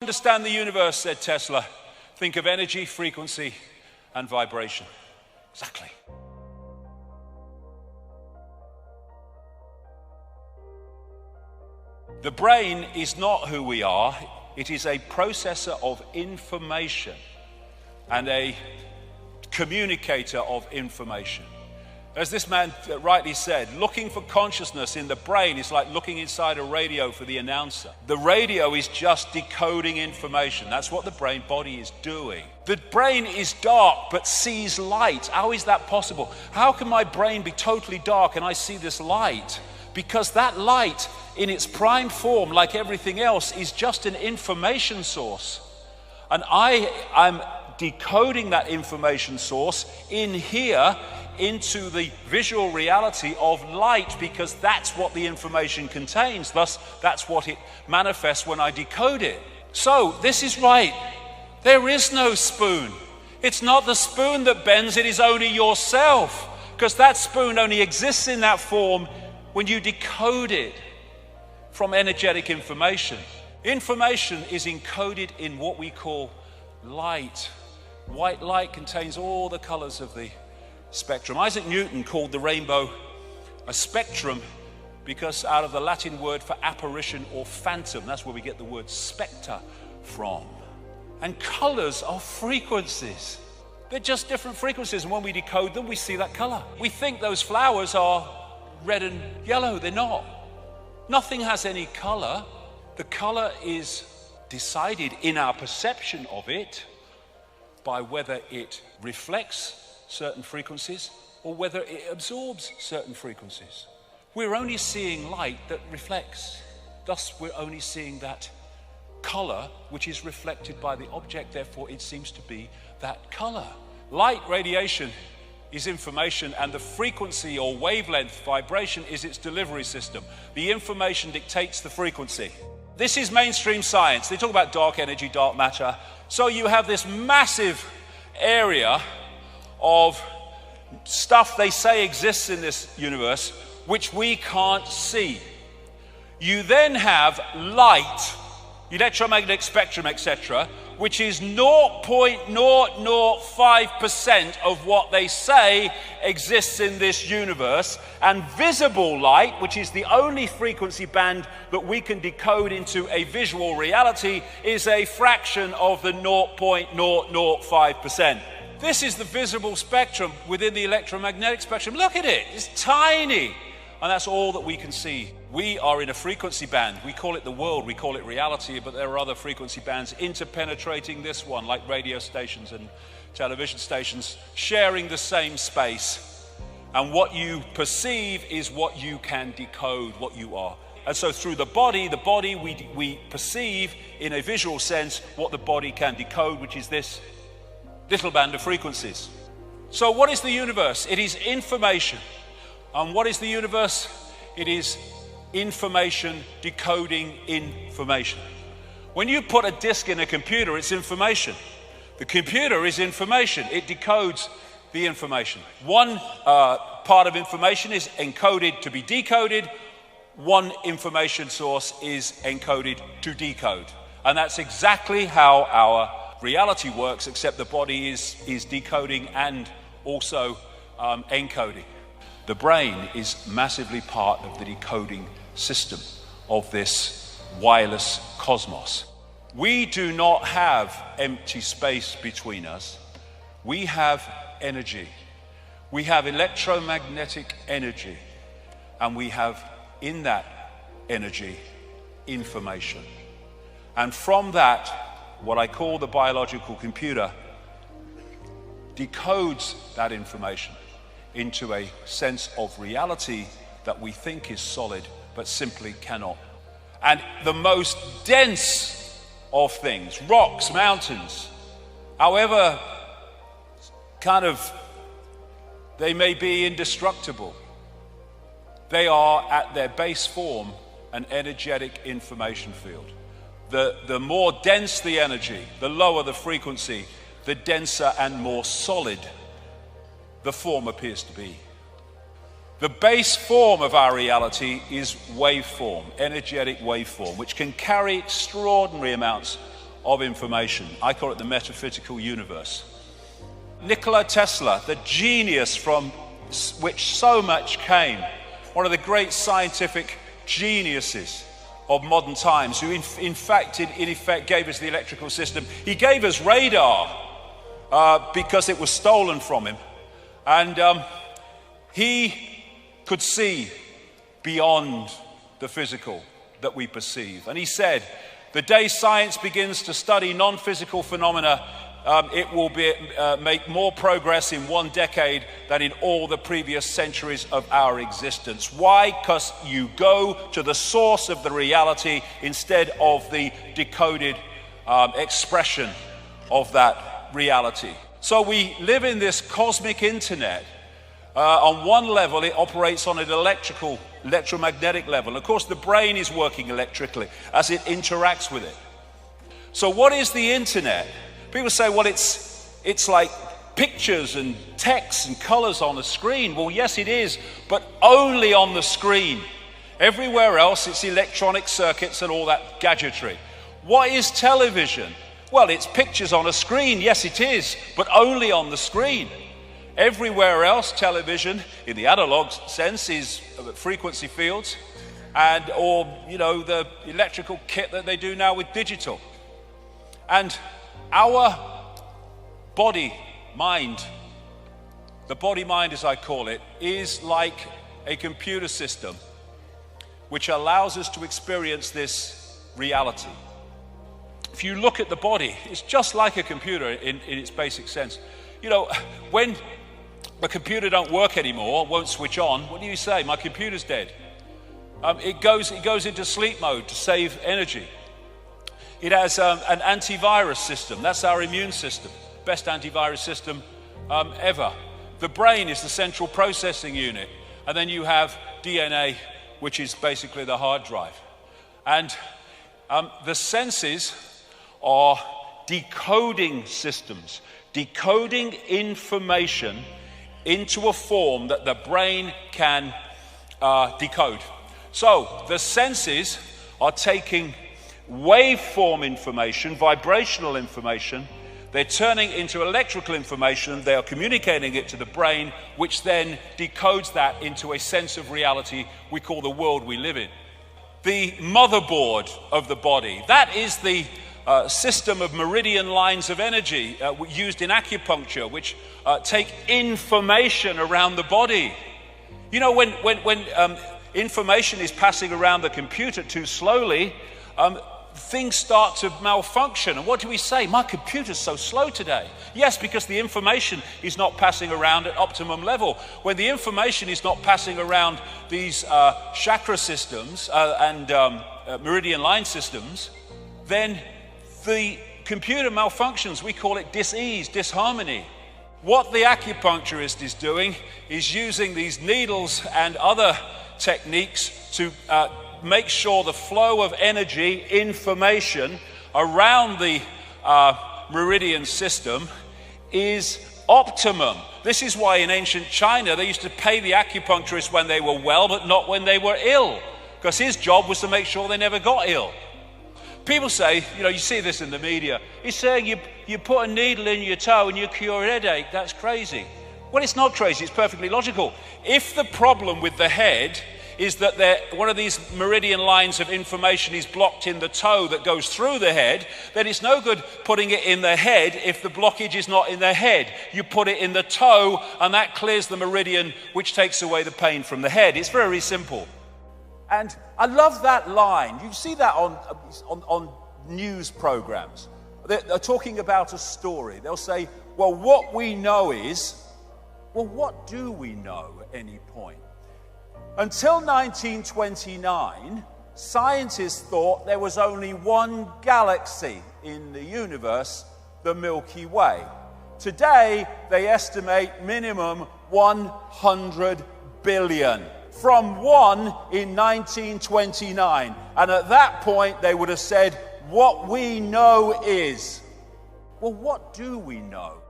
Understand the universe, said Tesla. Think of energy, frequency, and vibration. Exactly. The brain is not who we are. It is a processor of information and a communicator of information. As this man rightly said, looking for consciousness in the brain is like looking inside a radio for the announcer. The radio is just decoding information. That's what the brain body is doing. The brain is dark but sees light. How is that possible? How can my brain be totally dark and I see this light? Because that light in its prime form, like everything else, is just an information source. And I'm decoding that information source in here into the visual reality of light, because that's what the information contains. Thus, that's what it manifests when I decode it. So, this is right. There is no spoon. It's not the spoon that bends, it is only yourself. Because that spoon only exists in that form when you decode it from energetic information. Information is encoded in what we call light. White light contains all the colors of the spectrum. Isaac Newton called the rainbow a spectrum because out of the Latin word for apparition or phantom, that's where we get the word spectre from. And colors are frequencies. They're just different frequencies, and when we decode them, we see that color. We think those flowers are red and yellow. They're not. Nothing has any color. The color is decided in our perception of it by whether it reflects certain frequencies or whether it absorbs certain frequencies. We're only seeing light that reflects. Thus, we're only seeing that color which is reflected by the object. Therefore, it seems to be that color. Light radiation is information, and the frequency or wavelength vibration is its delivery system. The information dictates the frequency. This is mainstream science. They talk about dark energy, dark matter. So you have this massive area of stuff they say exists in this universe which we can't see. You then have light, electromagnetic spectrum, etc., which is 0.005% of what they say exists in this universe, and visible light, which is the only frequency band that we can decode into a visual reality, is a fraction of the 0.005%. This is the visible spectrum within the electromagnetic spectrum. Look at it, it's tiny. And that's all that we can see. We are in a frequency band. We call it the world, we call it reality, but there are other frequency bands interpenetrating this one, like radio stations and television stations, sharing the same space. And what you perceive is what you can decode, what you are. And so through the body we perceive in a visual sense what the body can decode, which is this little band of frequencies. So what is the universe? It is information. And what is the universe? It is information decoding information. When you put a disk in a computer, it's information. The computer is information. It decodes the information. One part of information is encoded to be decoded. One information source is encoded to decode. And that's exactly how our reality works, except the body is decoding and also encoding. The brain is massively part of the decoding system of this wireless cosmos. We do not have empty space between us. We have energy. We have electromagnetic energy. And we have in that energy information. And from that, what I call the biological computer decodes that information into a sense of reality that we think is solid but simply cannot. And the most dense of things, rocks, mountains, however they may be indestructible, they are at their base form an energetic information field. The more dense the energy, the lower the frequency, the denser and more solid the form appears to be. The base form of our reality is waveform, energetic waveform, which can carry extraordinary amounts of information. I call it the metaphysical universe. Nikola Tesla, the genius from which so much came, one of the great scientific geniuses of modern times, who in effect gave us the electrical system. He gave us radar because it was stolen from him. And he could see beyond the physical that we perceive. And he said, the day science begins to study non-physical phenomena, it will make more progress in 1 decade than in all the previous centuries of our existence. Why? Because you go to the source of the reality instead of the decoded expression of that reality. So we live in this cosmic internet. On one level, it operates on an electromagnetic level. Of course, the brain is working electrically as it interacts with it. So what is the internet? People say, well, it's like pictures and text and colors on a screen. Well, yes, it is, but only on the screen. Everywhere else, it's electronic circuits and all that gadgetry. What is television? Well, it's pictures on a screen. Yes, it is, but only on the screen. Everywhere else, television, in the analog sense, is frequency fields or the electrical kit that they do now with digital. And our body-mind, the body-mind as I call it, is like a computer system which allows us to experience this reality. If you look at the body, it's just like a computer in its basic sense. When a computer don't work anymore, won't switch on, what do you say? My computer's dead. It goes into sleep mode to save energy. It has an antivirus system. That's our immune system. Best antivirus system ever. The brain is the central processing unit. And then you have DNA, which is basically the hard drive. And the senses are decoding systems, decoding information into a form that the brain can decode. So the senses are taking waveform information, vibrational information, they're turning into electrical information, they are communicating it to the brain, which then decodes that into a sense of reality we call the world we live in. The motherboard of the body, that is the system of meridian lines of energy used in acupuncture, which take information around the body. When information is passing around the computer too slowly, things start to malfunction. And what do we say? My computer's so slow today. Yes, because the information is not passing around at optimum level. When the information is not passing around these chakra systems and meridian line systems, then the computer malfunctions. We call it dis-ease, disharmony. What the acupuncturist is doing is using these needles and other techniques to make sure the flow of energy, information around the meridian system is optimum. This is why in ancient China they used to pay the acupuncturist when they were well, but not when they were ill, because his job was to make sure they never got ill. People say, you see this in the media, he's saying you put a needle in your toe and you cure a headache. That's crazy. Well, it's not crazy, it's perfectly logical. If the problem with the head is that one of these meridian lines of information is blocked in the toe that goes through the head, then it's no good putting it in the head if the blockage is not in the head. You put it in the toe and that clears the meridian, which takes away the pain from the head. It's very simple. And I love that line. You see that on news programs. They're talking about a story. They'll say, well, what we know is, well, what do we know at any point? Until 1929, scientists thought there was only one galaxy in the universe, the Milky Way. Today, they estimate minimum 100 billion. From one in 1929. And at that point, they would have said, what we know is. Well, what do we know?